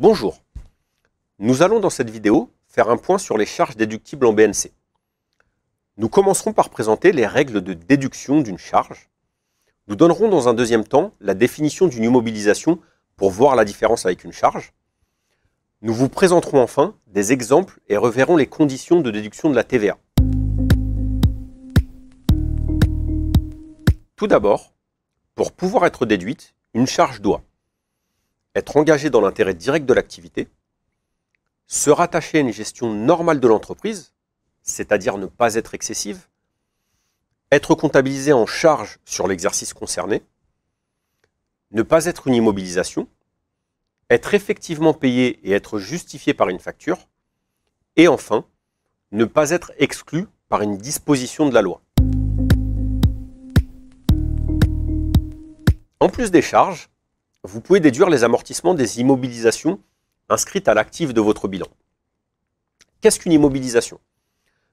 Bonjour, nous allons dans cette vidéo faire un point sur les charges déductibles en BNC. Nous commencerons par présenter les règles de déduction d'une charge. Nous donnerons dans un deuxième temps la définition d'une immobilisation pour voir la différence avec une charge. Nous vous présenterons enfin des exemples et reverrons les conditions de déduction de la TVA. Tout d'abord, pour pouvoir être déduite, une charge doit être engagée dans l'intérêt direct de l'activité, se rattacher à une gestion normale de l'entreprise, c'est-à-dire ne pas être excessive, être comptabilisée en charge sur l'exercice concerné, ne pas être une immobilisation, être effectivement payée et être justifiée par une facture, et enfin, ne pas être exclue par une disposition de la loi. En plus des charges, vous pouvez déduire les amortissements des immobilisations inscrites à l'actif de votre bilan. Qu'est-ce qu'une immobilisation?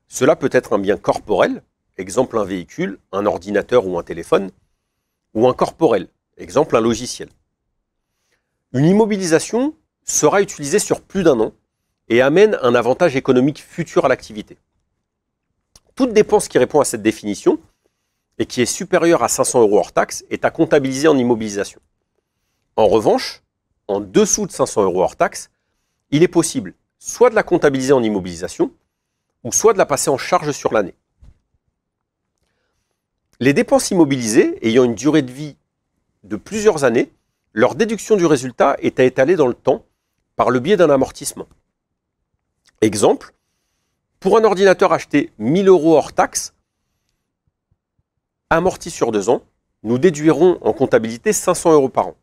Cela peut être un bien corporel, exemple un véhicule, un ordinateur ou un téléphone, ou incorporel, exemple un logiciel. Une immobilisation sera utilisée sur plus d'un an et amène un avantage économique futur à l'activité. Toute dépense qui répond à cette définition et qui est supérieure à 500 € hors taxe est à comptabiliser en immobilisation. En revanche, en dessous de 500 € hors taxe, il est possible soit de la comptabiliser en immobilisation, ou soit de la passer en charge sur l'année. Les dépenses immobilisées ayant une durée de vie de plusieurs années, leur déduction du résultat est à étaler dans le temps par le biais d'un amortissement. Exemple, pour un ordinateur acheté 1000 € hors taxe, amorti sur 2 ans, nous déduirons en comptabilité 500 € par an.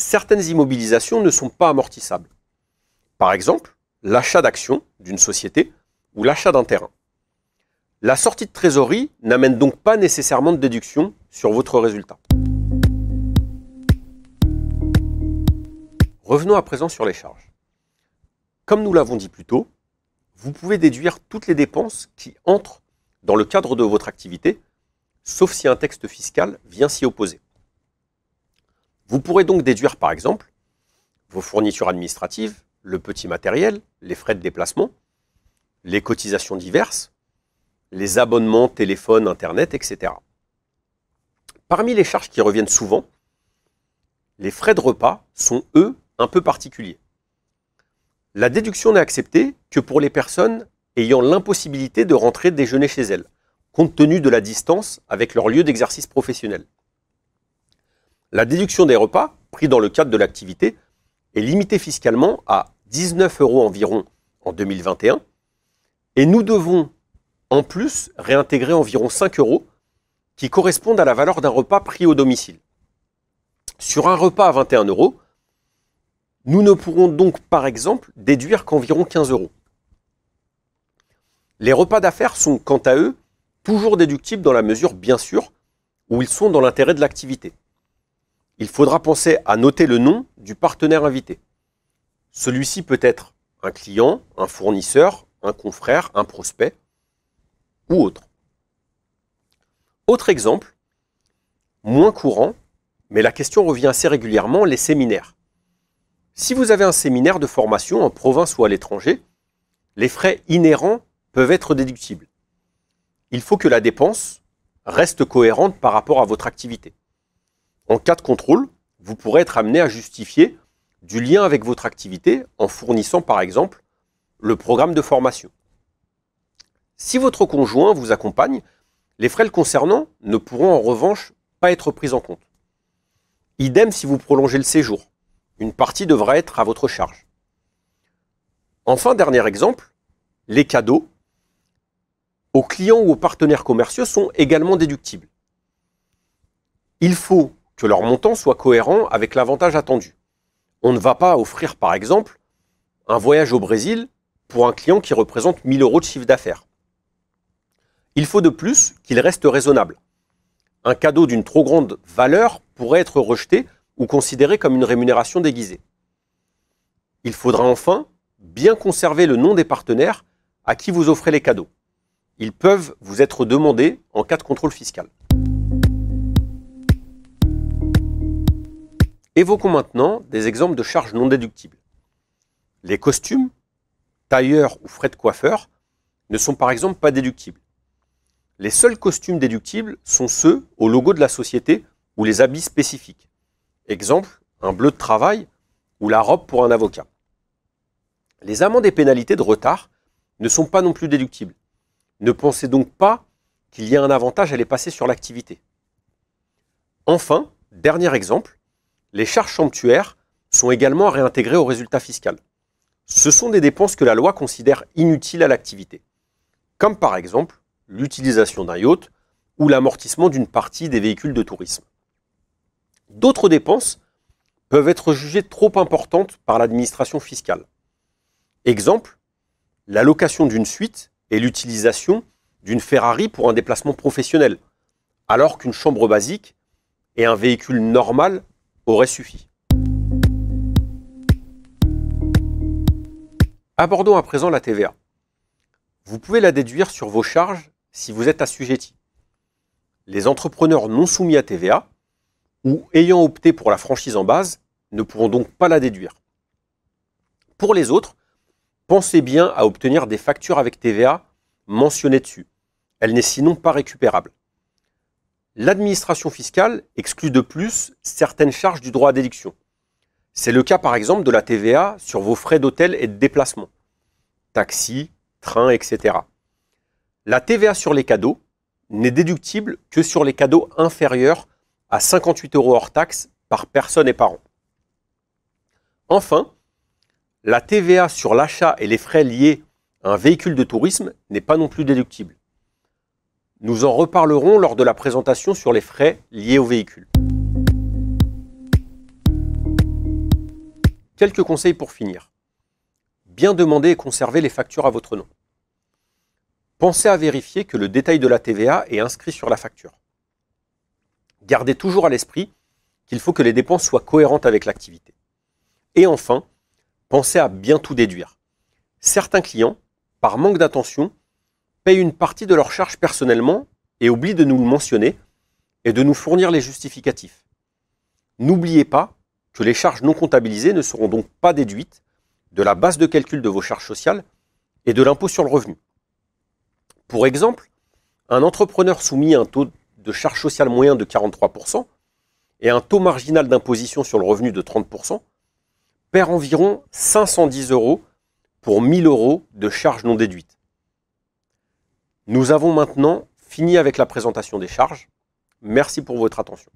Certaines immobilisations ne sont pas amortissables. Par exemple, l'achat d'actions d'une société ou l'achat d'un terrain. La sortie de trésorerie n'amène donc pas nécessairement de déduction sur votre résultat. Revenons à présent sur les charges. Comme nous l'avons dit plus tôt, vous pouvez déduire toutes les dépenses qui entrent dans le cadre de votre activité, sauf si un texte fiscal vient s'y opposer. Vous pourrez donc déduire par exemple vos fournitures administratives, le petit matériel, les frais de déplacement, les cotisations diverses, les abonnements, téléphone, internet, etc. Parmi les charges qui reviennent souvent, les frais de repas sont, eux, un peu particuliers. La déduction n'est acceptée que pour les personnes ayant l'impossibilité de rentrer déjeuner chez elles, compte tenu de la distance avec leur lieu d'exercice professionnel. La déduction des repas, pris dans le cadre de l'activité, est limitée fiscalement à 19 € environ en 2021, et nous devons en plus réintégrer environ 5 € qui correspondent à la valeur d'un repas pris au domicile. Sur un repas à 21 €, nous ne pourrons donc par exemple déduire qu'environ 15 €. Les repas d'affaires sont quant à eux toujours déductibles dans la mesure bien sûr où ils sont dans l'intérêt de l'activité. Il faudra penser à noter le nom du partenaire invité. Celui-ci peut être un client, un fournisseur, un confrère, un prospect ou autre. Autre exemple, moins courant, mais la question revient assez régulièrement, les séminaires. Si vous avez un séminaire de formation en province ou à l'étranger, les frais inhérents peuvent être déductibles. Il faut que la dépense reste cohérente par rapport à votre activité. En cas de contrôle, vous pourrez être amené à justifier du lien avec votre activité en fournissant par exemple le programme de formation. Si votre conjoint vous accompagne, les frais le concernant ne pourront en revanche pas être pris en compte. Idem si vous prolongez le séjour. Une partie devra être à votre charge. Enfin, dernier exemple, les cadeaux aux clients ou aux partenaires commerciaux sont également déductibles. Il faut que leur montant soit cohérent avec l'avantage attendu. On ne va pas offrir, par exemple, un voyage au Brésil pour un client qui représente 1000 € de chiffre d'affaires. Il faut de plus qu'il reste raisonnable. Un cadeau d'une trop grande valeur pourrait être rejeté ou considéré comme une rémunération déguisée. Il faudra enfin bien conserver le nom des partenaires à qui vous offrez les cadeaux. Ils peuvent vous être demandés en cas de contrôle fiscal. Évoquons maintenant des exemples de charges non déductibles. Les costumes, tailleurs ou frais de coiffeur ne sont par exemple pas déductibles. Les seuls costumes déductibles sont ceux au logo de la société ou les habits spécifiques. Exemple, un bleu de travail ou la robe pour un avocat. Les amendes et pénalités de retard ne sont pas non plus déductibles. Ne pensez donc pas qu'il y a un avantage à les passer sur l'activité. Enfin, dernier exemple, les charges somptuaires sont également réintégrées au résultat fiscal. Ce sont des dépenses que la loi considère inutiles à l'activité, comme par exemple l'utilisation d'un yacht ou l'amortissement d'une partie des véhicules de tourisme. D'autres dépenses peuvent être jugées trop importantes par l'administration fiscale. Exemple, la location d'une suite et l'utilisation d'une Ferrari pour un déplacement professionnel, alors qu'une chambre basique et un véhicule normal auraient suffi. Abordons à présent la TVA. Vous pouvez la déduire sur vos charges si vous êtes assujetti. Les entrepreneurs non soumis à TVA ou ayant opté pour la franchise en base ne pourront donc pas la déduire. Pour les autres, pensez bien à obtenir des factures avec TVA mentionnées dessus. Elle n'est sinon pas récupérable. L'administration fiscale exclut de plus certaines charges du droit à déduction. C'est le cas par exemple de la TVA sur vos frais d'hôtel et de déplacement, taxi, train, etc. La TVA sur les cadeaux n'est déductible que sur les cadeaux inférieurs à 58 € hors taxe par personne et par an. Enfin, la TVA sur l'achat et les frais liés à un véhicule de tourisme n'est pas non plus déductible. Nous en reparlerons lors de la présentation sur les frais liés au véhicule. Quelques conseils pour finir. Bien demander et conserver les factures à votre nom. Pensez à vérifier que le détail de la TVA est inscrit sur la facture. Gardez toujours à l'esprit qu'il faut que les dépenses soient cohérentes avec l'activité. Et enfin, pensez à bien tout déduire. Certains clients, par manque d'attention, payent une partie de leurs charges personnellement et oublient de nous le mentionner et de nous fournir les justificatifs. N'oubliez pas que les charges non comptabilisées ne seront donc pas déduites de la base de calcul de vos charges sociales et de l'impôt sur le revenu. Pour exemple, un entrepreneur soumis à un taux de charge sociale moyen de 43% et un taux marginal d'imposition sur le revenu de 30% perd environ 510 € pour 1000 € de charges non déduites. Nous avons maintenant fini avec la présentation des charges. Merci pour votre attention.